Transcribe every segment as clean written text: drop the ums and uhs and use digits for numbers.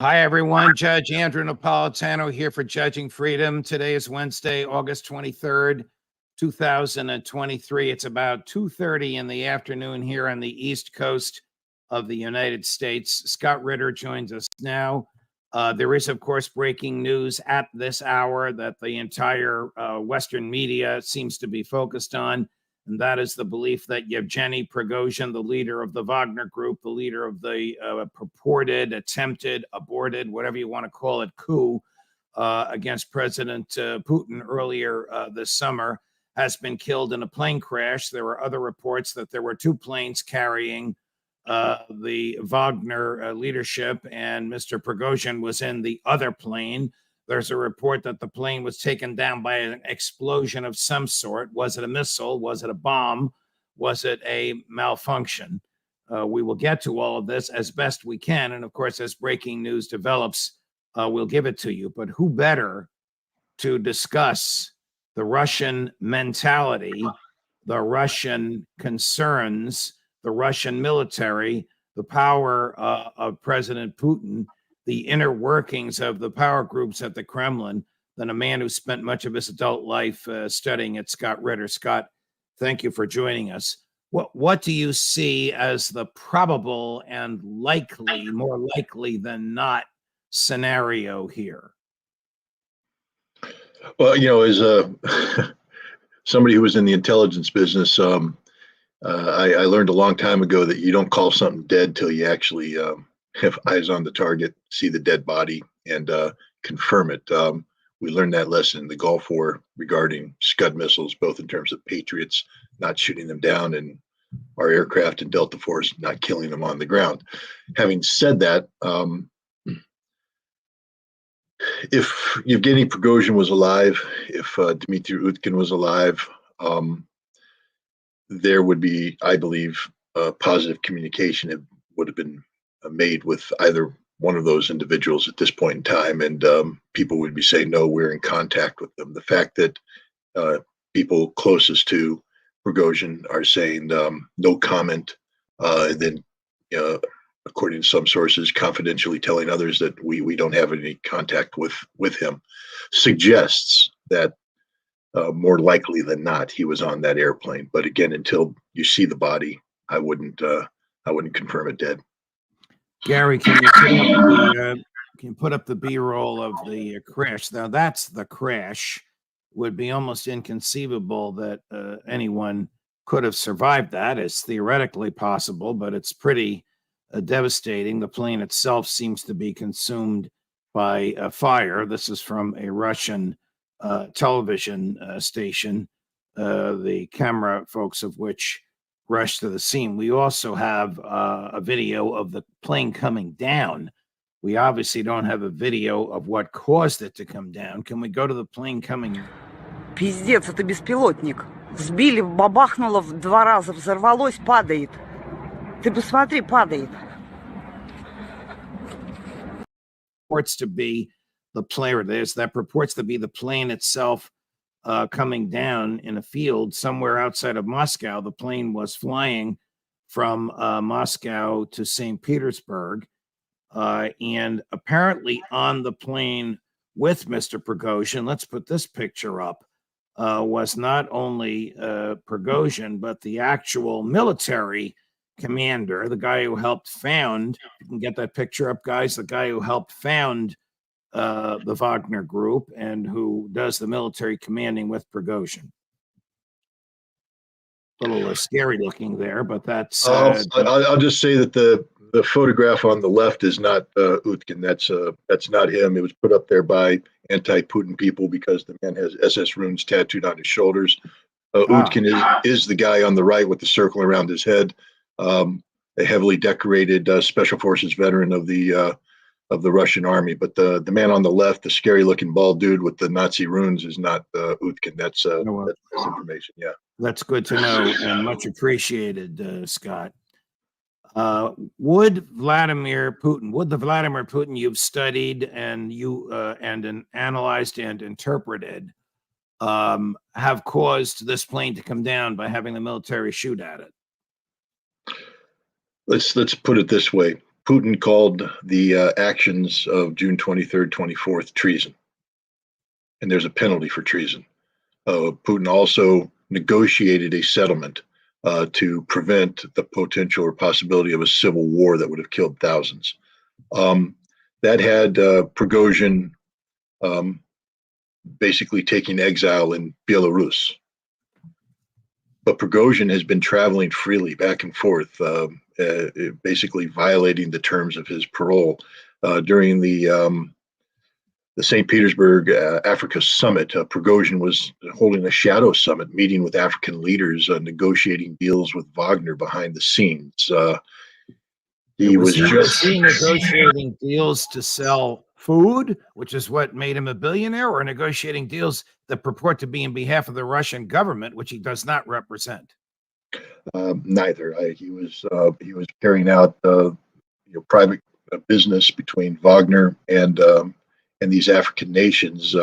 Hi, everyone. Judge Andrew Napolitano here for Judging Freedom. Today is Wednesday, August 23rd, 2023. It's about 2:30 in the afternoon here on the East Coast of the United States. Scott Ritter joins us now. There is, of course, breaking news at this hour that the entire Western media seems to be focused on, and that is the belief that Yevgeny Prigozhin, the leader of the Wagner group, the leader of the purported, attempted, aborted, whatever you want to call it, coup against President Putin earlier this summer, has been killed in a plane crash. There were other reports that there were two planes carrying the Wagner leadership, and Mr. Prigozhin was in the other plane. There's a report that the plane was taken down by an explosion of some sort. Was it a missile? Was it a bomb? Was it a malfunction? We will get to all of this as best we can. And of course, as breaking news develops, we'll give it to you. But who better to discuss the Russian mentality, the Russian concerns, the Russian military, the power of President Putin, the inner workings of the power groups at the Kremlin, than a man who spent much of his adult life studying at Scott Ritter. Scott, thank you for joining us. What do you see as the probable and likely, more likely than not, scenario here? Well, as somebody who was in the intelligence business, I learned a long time ago that you don't call something dead till you actually have eyes on the target, see the dead body, and confirm it. We learned that lesson in the Gulf War regarding Scud missiles, both in terms of Patriots not shooting them down and our aircraft and Delta Force not killing them on the ground. Having said that, if Yevgeny Prigozhin was alive, if Dmitry Utkin was alive, there would be, I believe, positive communication that would have been made with either one of those individuals at this point in time, and people would be saying, no, we're in contact with them. The fact that people closest to Prigozhin are saying no comment, and then according to some sources confidentially telling others that we don't have any contact with him, suggests that more likely than not he was on that airplane. But again, until you see the body, I wouldn't confirm it dead. Gary, can you put up the B-roll of the crash? Now that's the crash. Would be almost inconceivable that anyone could have survived that. It's theoretically possible, but it's pretty devastating. The plane itself seems to be consumed by fire. This is from a Russian television station, the camera folks of which rushed to the scene. We also have a video of the plane coming down. We obviously don't have a video of what caused it to come down. Can we go to the plane coming? Пиздец, это беспилотник. Сбили, бабахнуло в 2 раза, взорвалось, падает. Ты посмотри, падает. Purports to be the plane, or that purports to be the plane itself coming down in a field somewhere outside of Moscow. The plane was flying from Moscow to St. Petersburg, and apparently on the plane with Mr. Prigozhin, let's put this picture up, was not only Prigozhin, but the actual military commander, the guy who helped found, you can get that picture up, guys, the guy who helped found the Wagner group and who does the military commanding with Prigozhin. A little scary looking there, but that's... I'll just say that the photograph on the left is not Utkin. That's not him. It was put up there by anti-Putin people because the man has SS runes tattooed on his shoulders. Utkin is the guy on the right with the circle around his head, a heavily decorated Special Forces veteran of the Russian army. But the man on the left, the scary-looking bald dude with the Nazi runes, is not Utkin. That's information. Yeah, that's good to know and much appreciated, Scott. Would the Vladimir Putin you've studied and analyzed and interpreted have caused this plane to come down by having the military shoot at it? Let's put it this way. Putin called the actions of June 23rd, 24th treason, and there's a penalty for treason. Putin also negotiated a settlement to prevent the potential or possibility of a civil war that would have killed thousands. That had Prigozhin basically taking exile in Belarus. But Prigozhin has been traveling freely back and forth, basically violating the terms of his parole. During the St. Petersburg Africa summit, Prigozhin was holding a shadow summit, meeting with African leaders, negotiating deals with Wagner behind the scenes. He was negotiating deals to sell food, which is what made him a billionaire, or negotiating deals that purport to be in behalf of the Russian government, which he does not represent. Neither. He was carrying out private business between Wagner and these African nations.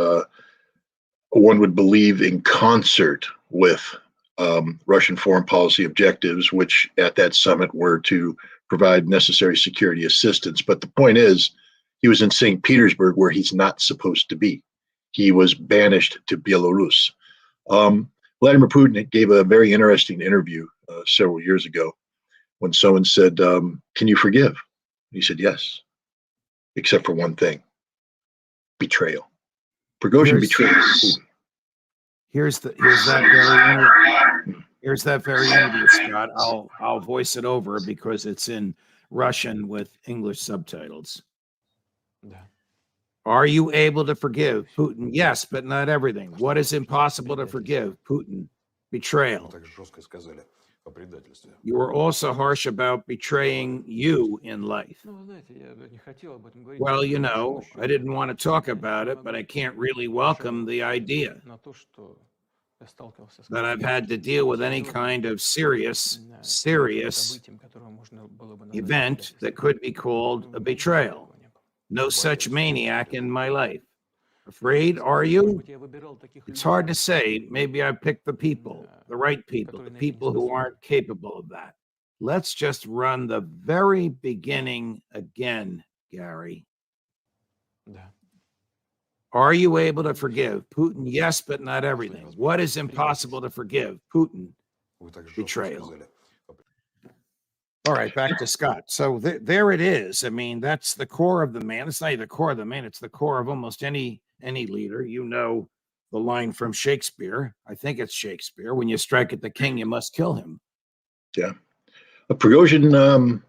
One would believe in concert with Russian foreign policy objectives, which at that summit were to provide necessary security assistance. But the point is, he was in St. Petersburg, where he's not supposed to be. He was banished to Belarus. Vladimir Putin gave a very interesting interview several years ago when someone said, can you forgive? He said, yes, except for one thing: betrayal. Prigozhin betrayed Putin. Here's that very interview, Scott. I'll voice it over because it's in Russian with English subtitles. Are you able to forgive Putin? Yes, but not everything. What is impossible to forgive? Putin. Betrayal. You were also harsh about betraying you in life. Well, you know, I didn't want to talk about it, but I can't really welcome the idea that I've had to deal with any kind of serious event that could be called a betrayal. No such maniac in my life. Afraid, are you? It's hard to say. Maybe I picked the people, the right people, the people who aren't capable of that. Let's just run the very beginning again, Gary. Are you able to forgive Putin? Yes, but not everything. What is impossible to forgive? Putin. Betrayal. All right, back to Scott. So there it is. I mean, that's the core of the man. It's not even the core of the man. It's the core of almost any leader. You know the line from Shakespeare. I think it's Shakespeare. When you strike at the king, you must kill him. Yeah. Prigozhin,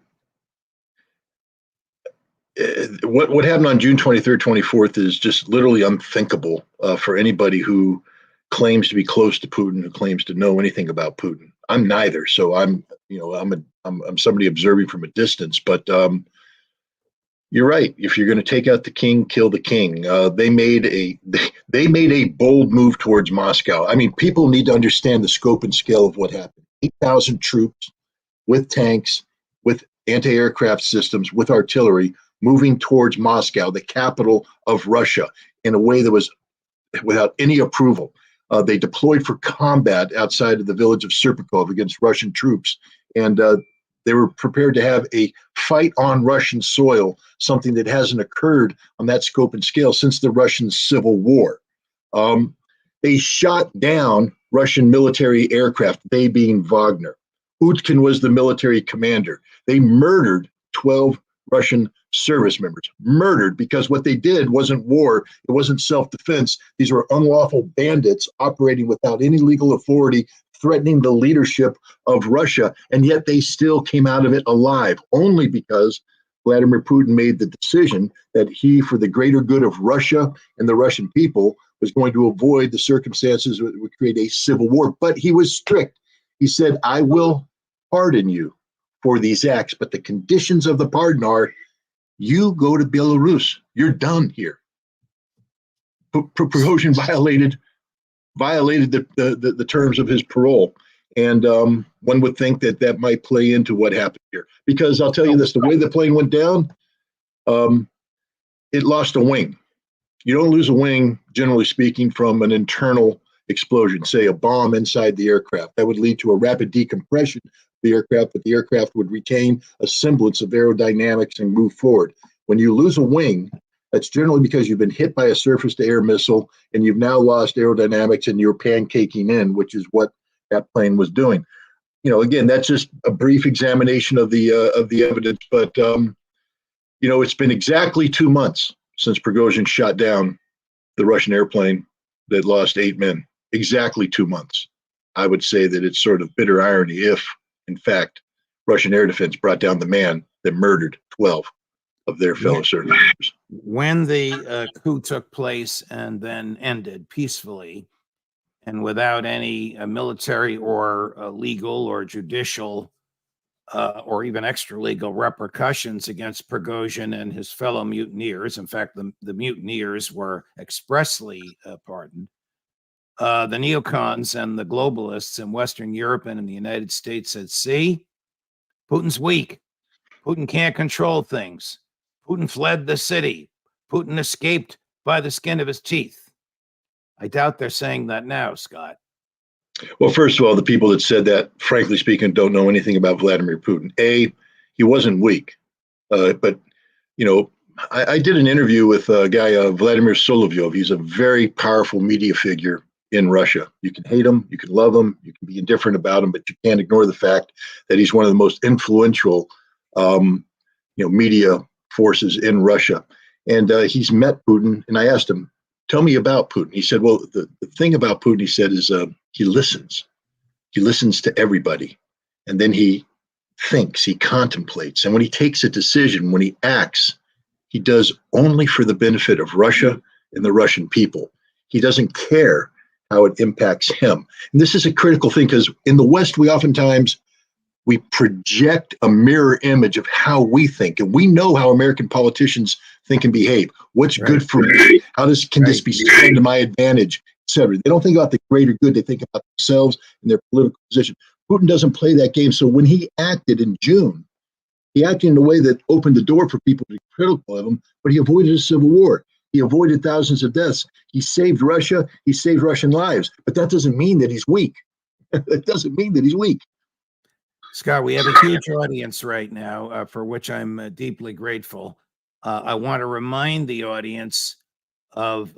what happened on June 23rd, 24th is just literally unthinkable for anybody who claims to be close to Putin, who claims to know anything about Putin. I'm neither, so I'm somebody observing from a distance. But you're right. If you're going to take out the king, kill the king. They made a bold move towards Moscow. I mean, people need to understand the scope and scale of what happened. 8,000 troops with tanks, with anti-aircraft systems, with artillery, moving towards Moscow, the capital of Russia, in a way that was without any approval. They deployed for combat outside of the village of Serpukov against Russian troops, and they were prepared to have a fight on Russian soil, something that hasn't occurred on that scope and scale since the Russian Civil War. They shot down Russian military aircraft, they being Wagner. Utkin was the military commander. They murdered 12 Russian service members, murdered, because what they did wasn't war, it wasn't self-defense. These were unlawful bandits operating without any legal authority, threatening the leadership of Russia, and yet they still came out of it alive, only because Vladimir Putin made the decision that he, for the greater good of Russia and the Russian people, was going to avoid the circumstances that would create a civil war. But he was strict. He said, I will pardon you for these acts, but the conditions of the pardon are you go to Belarus. You're done here. Prigozhin violated the terms of his parole. And one would think that might play into what happened here. Because I'll tell you this, the way the plane went down, it lost a wing. You don't lose a wing, generally speaking, from an internal explosion, say a bomb inside the aircraft. That would lead to a rapid decompression the aircraft, but the aircraft would retain a semblance of aerodynamics and move forward. When you lose a wing, that's generally because you've been hit by a surface-to-air missile and you've now lost aerodynamics and you're pancaking in, which is what that plane was doing. Again, that's just a brief examination of the evidence, but it's been exactly 2 months since Prigozhin shot down the Russian airplane that lost 8 men. Exactly 2 months. I would say that it's sort of bitter irony if, in fact, Russian air defense brought down the man that murdered 12 of their fellow service members. When the coup took place and then ended peacefully and without any military or legal or judicial or even extra-legal repercussions against Prigozhin and his fellow mutineers. In fact, the mutineers were expressly pardoned. The neocons and the globalists in Western Europe and in the United States said, see, Putin's weak. Putin can't control things. Putin fled the city. Putin escaped by the skin of his teeth. I doubt they're saying that now, Scott. Well, first of all, the people that said that, frankly speaking, don't know anything about Vladimir Putin. He wasn't weak. But I did an interview with a guy, Vladimir Solovyov. He's a very powerful media figure in Russia. You can hate him, you can love him, you can be indifferent about him, but you can't ignore the fact that he's one of the most influential, media forces in Russia. And he's met Putin, and I asked him, tell me about Putin. He said, well, the thing about Putin, he said, is he listens. He listens to everybody. And then he thinks, he contemplates. And when he takes a decision, when he acts, he does only for the benefit of Russia and the Russian people. He doesn't care how it impacts him. And this is a critical thing because in the West, we project a mirror image of how we think. And we know how American politicians think and behave. What's good for me? Can this be spent to my advantage, etc. They don't think about the greater good. They think about themselves and their political position. Putin doesn't play that game. So when he acted in June, he acted in a way that opened the door for people to be critical of him, but he avoided a civil war. He avoided thousands of deaths. He saved Russia. He saved Russian lives. But that doesn't mean that he's weak. That doesn't mean that he's weak. Scott, we have a huge audience right now, for which I'm deeply grateful. I want to remind the audience of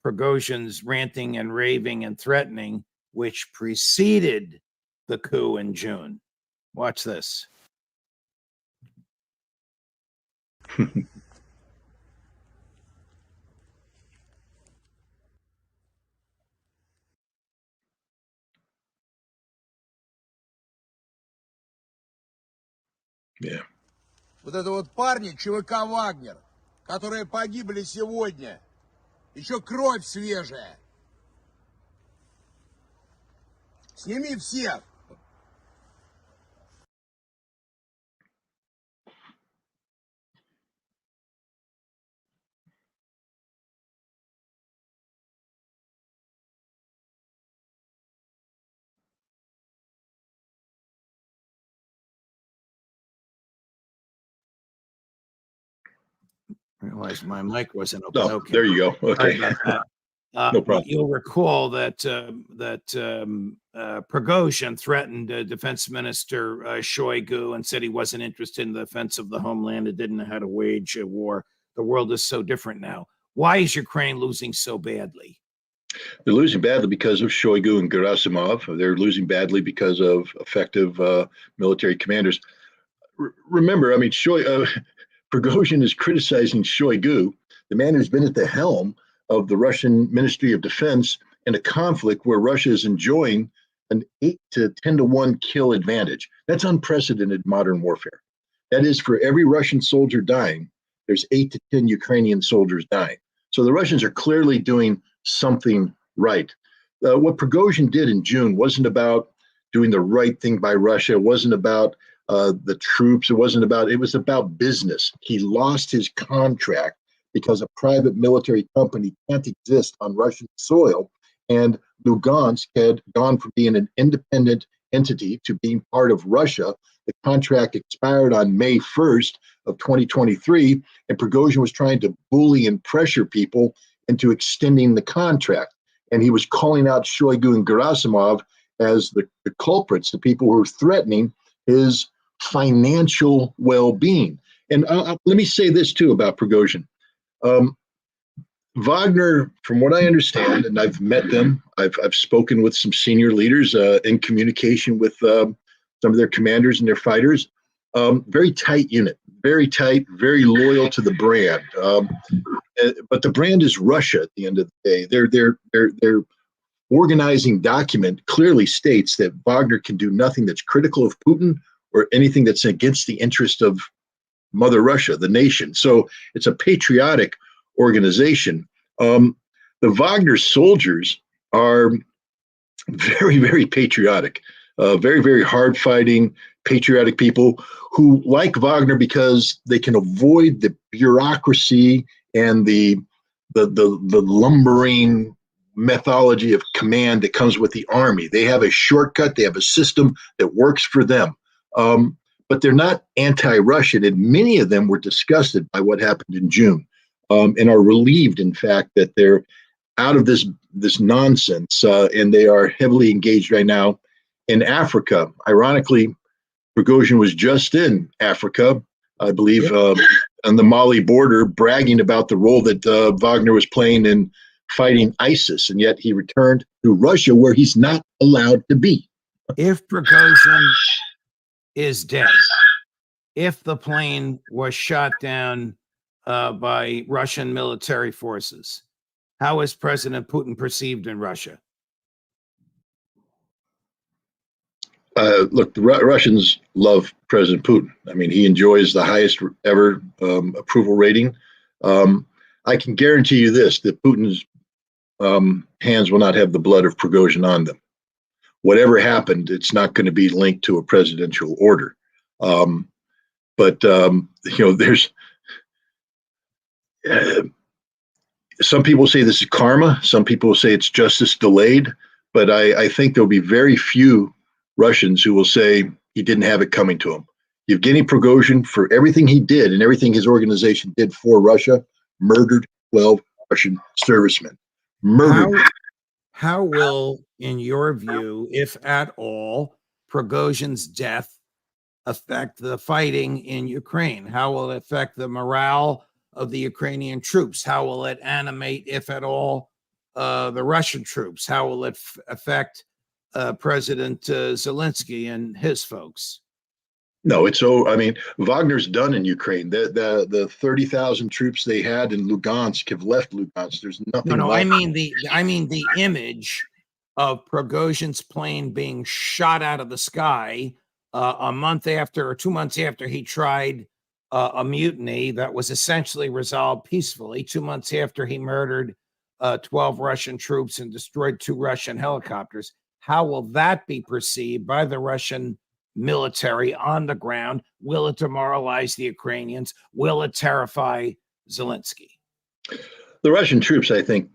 Prigozhin's ranting and raving and threatening, which preceded the coup in June. Watch this. Yeah. Вот это вот парни ЧВК «Вагнер», которые погибли сегодня. Еще кровь свежая. Сними всех. Realized my mic wasn't open. Oh, Okay. there you go. Okay. Sorry about that. No problem. You'll recall that Prigozhin threatened Defense Minister Shoigu and said he wasn't interested in the defense of the homeland and didn't know how to wage a war. The world is so different now. Why is Ukraine losing so badly? They're losing badly because of Shoigu and Gerasimov. They're losing badly because of effective military commanders. Remember, I mean, Prigozhin is criticizing Shoigu, the man who's been at the helm of the Russian Ministry of Defense in a conflict where Russia is enjoying an 8 to 10 to 1 kill advantage. That's unprecedented modern warfare. That is, for every Russian soldier dying, there's 8 to 10 Ukrainian soldiers dying. So the Russians are clearly doing something right. What Prigozhin did in June wasn't about doing the right thing by Russia. It wasn't about the troops. It was about business. He lost his contract because a private military company can't exist on Russian soil. And Lugansk had gone from being an independent entity to being part of Russia. The contract expired on May 1st of 2023, and Prigozhin was trying to bully and pressure people into extending the contract. And he was calling out Shoigu and Gerasimov as the culprits, the people who were threatening his financial well-being. And let me say this too about Prigozhin. Wagner, from what I understand, and I've met them, I've spoken with some senior leaders in communication with some of their commanders and their fighters. Very tight unit, very tight, very loyal to the brand. But the brand is Russia at the end of the day. Their organizing document clearly states that Wagner can do nothing that's critical of Putin or anything that's against the interest of Mother Russia, the nation. So it's a patriotic organization. The Wagner soldiers are very, very patriotic, very, very hard fighting, patriotic people who like Wagner because they can avoid the bureaucracy and the lumbering methodology of command that comes with the army. They have a shortcut. They have a system that works for them. But they're not anti-Russian, and many of them were disgusted by what happened in June, and are relieved, in fact, that they're out of this nonsense, and they are heavily engaged right now in Africa. Ironically, Prigozhin was just in Africa, I believe, on the Mali border, bragging about the role that Wagner was playing in fighting ISIS, and yet he returned to Russia, where he's not allowed to be. If Prigozhin is dead, if the plane was shot down by Russian military forces, how is President Putin perceived in Russia? Look, the Russians love President Putin. I mean, he enjoys the highest ever approval rating. I can guarantee you this, that Putin's hands will not have the blood of Prigozhin on them. Whatever happened, it's not going to be linked to a presidential order. But there's some people say this is karma. Some people say it's justice delayed. But I think there'll be very few Russians who will say he didn't have it coming to him. Yevgeny Prigozhin, for everything he did and everything his organization did for Russia, murdered 12 Russian servicemen. Murdered. How will, in your view, if at all, Prigozhin's death affect the fighting in Ukraine? How will it affect the morale of the Ukrainian troops? How will it animate, if at all, the Russian troops? How will it affect President Zelensky and his folks? No, it's so. I mean, Wagner's done in Ukraine. The 30,000 troops they had in Lugansk have left Lugansk. There's nothing. No, left. I mean the image of Prigozhin's plane being shot out of the sky a month after or 2 months after he tried a mutiny that was essentially resolved peacefully. 2 months after he murdered 12 Russian troops and destroyed 2 Russian helicopters. How will that be perceived by the Russian military on the ground? Will it demoralize the Ukrainians? Will it terrify Zelensky? The Russian troops, I think,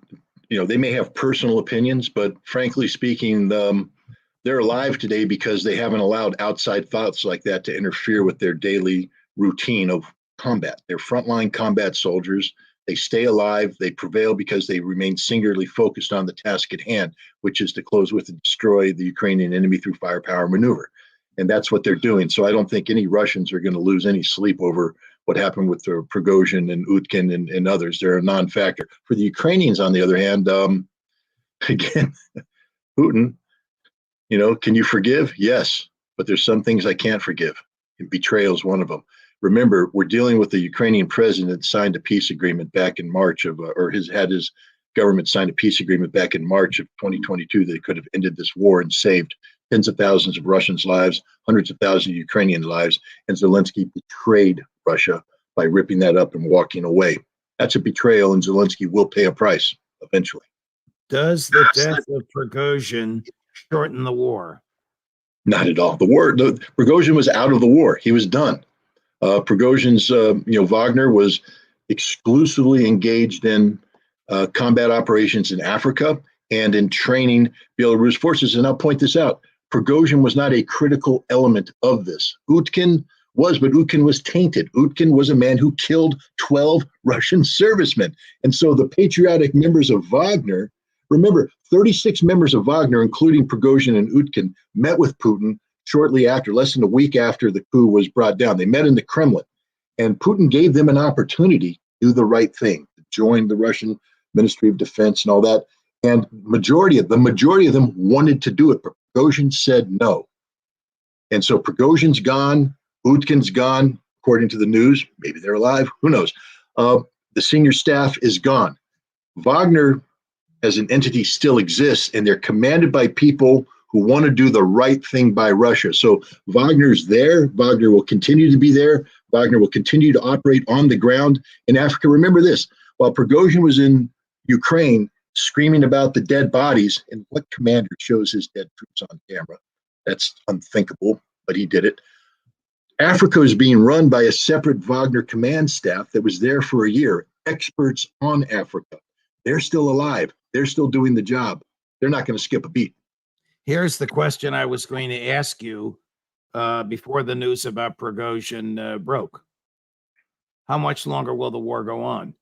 they may have personal opinions, but frankly speaking, they're alive today because they haven't allowed outside thoughts like that to interfere with their daily routine of combat. They're frontline combat soldiers. They stay alive. They prevail because they remain singularly focused on the task at hand, which is to close with and destroy the Ukrainian enemy through firepower maneuver. And that's what they're doing. So I don't think any Russians are going to lose any sleep over what happened with Prigozhin and Utkin and others. They're a non-factor. For the Ukrainians, on the other hand, again, Putin, can you forgive? Yes, but there's some things I can't forgive. And betrayal is one of them. Remember, we're dealing with the Ukrainian president signed a peace agreement back in March of, had his government signed a peace agreement back in March of 2022 that could have ended this war and saved tens of thousands of Russians' lives, hundreds of thousands of Ukrainian lives, and Zelensky betrayed Russia by ripping that up and walking away. That's a betrayal, and Zelensky will pay a price eventually. Does the death of Prigozhin shorten the war? Not at all. Prigozhin was out of the war. He was done. Prigozhin's, Wagner was exclusively engaged in combat operations in Africa and in training Belarus forces. And I'll point this out. Prigozhin was not a critical element of this. Utkin was, but Utkin was tainted. Utkin was a man who killed 12 Russian servicemen. And so the patriotic members of Wagner, remember, 36 members of Wagner, including Prigozhin and Utkin, met with Putin, shortly after, less than a week after the coup was brought down. They met in the Kremlin, and Putin gave them an opportunity to do the right thing, to join the Russian Ministry of Defense and all that. And the majority of them wanted to do it, but Prigozhin said no. And so Prigozhin's gone, Utkin's gone, according to the news. Maybe they're alive, who knows? The senior staff is gone. Wagner as an entity still exists, and they're commanded by people who want to do the right thing by Russia. So Wagner's there. Wagner will continue to be there. Wagner will continue to operate on the ground in Africa. Remember this, while Prigozhin was in Ukraine screaming about the dead bodies, and what commander shows his dead troops on camera? That's unthinkable, but he did it. Africa is being run by a separate Wagner command staff that was there for a year, experts on Africa. They're still alive. They're still doing the job. They're not going to skip a beat. Here's the question I was going to ask you before the news about Prigozhin broke. How much longer will the war go on?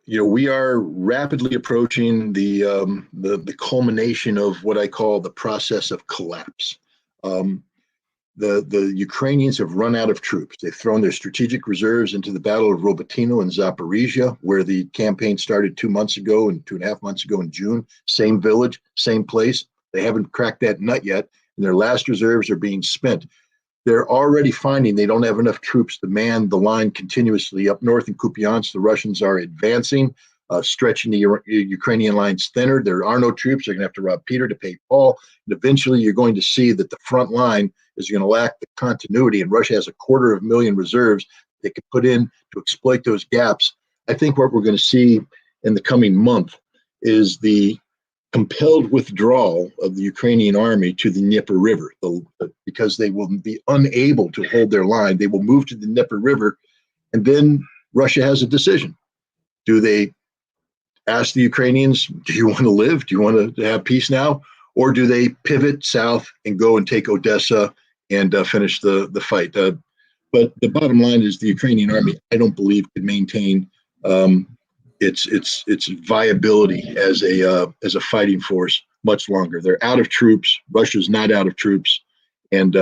You know, we are rapidly approaching the culmination of what I call the process of collapse. The Ukrainians have run out of troops. They've thrown their strategic reserves into the Battle of Robotyno in Zaporizhia, where the campaign started 2 months ago and 2.5 months ago in June. Same village, same place. They haven't cracked that nut yet, and their last reserves are being spent. They're already finding they don't have enough troops to man the line continuously. Up north in Kupiansk, the Russians are advancing, stretching the Ukrainian lines thinner. There are no troops. They're going to have to rob Peter to pay Paul. And eventually, you're going to see that the front line is going to lack the continuity, and Russia has 250,000 reserves they could put in to exploit those gaps. I think what we're going to see in the coming month is the compelled withdrawal of the Ukrainian army to the Dnieper River, because they will be unable to hold their line. They will move to the Dnieper River, and then Russia has a decision. Do they ask the Ukrainians, do you want to live? Do you want to have peace now? Or do they pivot south and go and take Odessa and finish the fight? But the bottom line is the Ukrainian army, I don't believe, could maintain its viability as a fighting force much longer. They're out of troops. Russia's not out of troops, and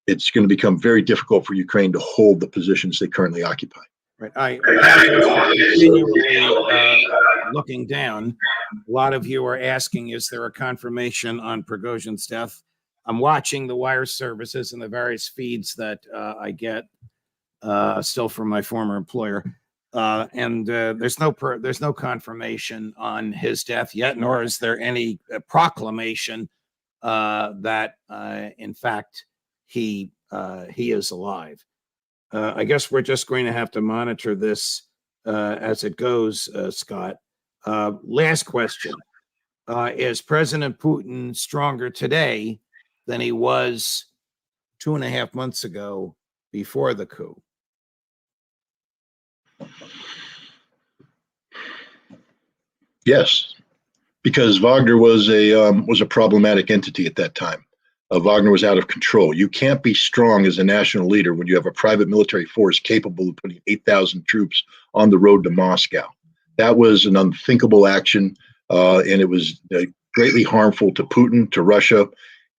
it's going to become very difficult for Ukraine to hold the positions they currently occupy. Right. I continually looking down. A lot of you are asking, is there a confirmation on Prigozhin's death? I'm watching the wire services and the various feeds that I get still from my former employer. And there's no confirmation on his death yet, nor is there any proclamation that in fact he is alive. I guess we're just going to have to monitor this as it goes, Scott. Last question. Is President Putin stronger today than he was 2.5 months ago before the coup? Yes, because Wagner was a problematic entity at that time. Wagner was out of control. You can't be strong as a national leader when you have a private military force capable of putting 8,000 troops on the road to Moscow. That was an unthinkable action, and it was greatly harmful to Putin, to Russia,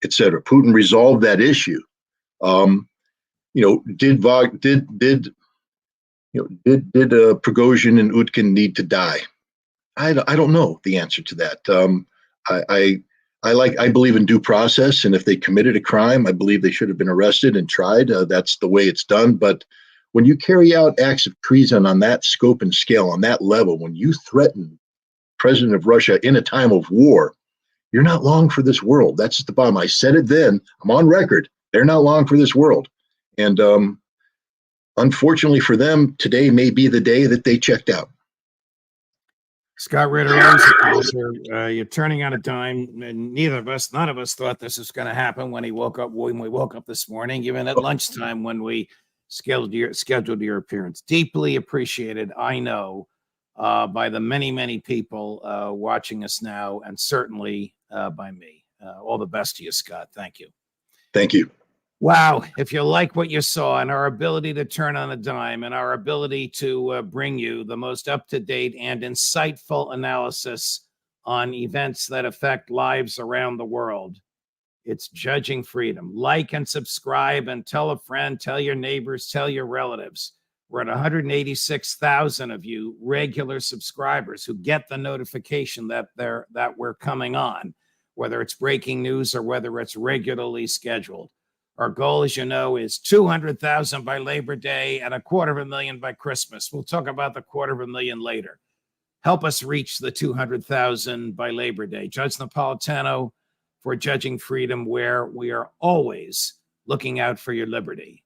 etc. Putin resolved that issue. Did Prigozhin and Utkin need to die? I don't know the answer to that. I believe in due process, and if they committed a crime, I believe they should have been arrested and tried. That's the way it's done. But when you carry out acts of treason on that scope and scale, on that level, when you threaten the president of Russia in a time of war, you're not long for this world. That's the bottom. I said it then. I'm on record. They're not long for this world. And unfortunately for them, today may be the day that they checked out. Scott Ritter, always a pleasure. You're turning on a dime, and none of us thought this was going to happen when we woke up this morning, even at lunchtime when we scheduled your appearance. Deeply appreciated, I know, by the many, many people watching us now, and certainly by me. All the best to you, Scott. Thank you. Thank you. Wow. If you like what you saw and our ability to turn on a dime and our ability to bring you the most up-to-date and insightful analysis on events that affect lives around the world, It's Judging Freedom. Like and subscribe and tell a friend, tell your neighbors, tell your relatives. We're at 186,000 of you regular subscribers who get the notification that we're coming on, whether it's breaking news or whether it's regularly scheduled. Our goal, as you know, is 200,000 by Labor Day and 250,000 by Christmas. We'll talk about the 250,000 later. Help us reach the 200,000 by Labor Day. Judge Napolitano for Judging Freedom, where we are always looking out for your liberty.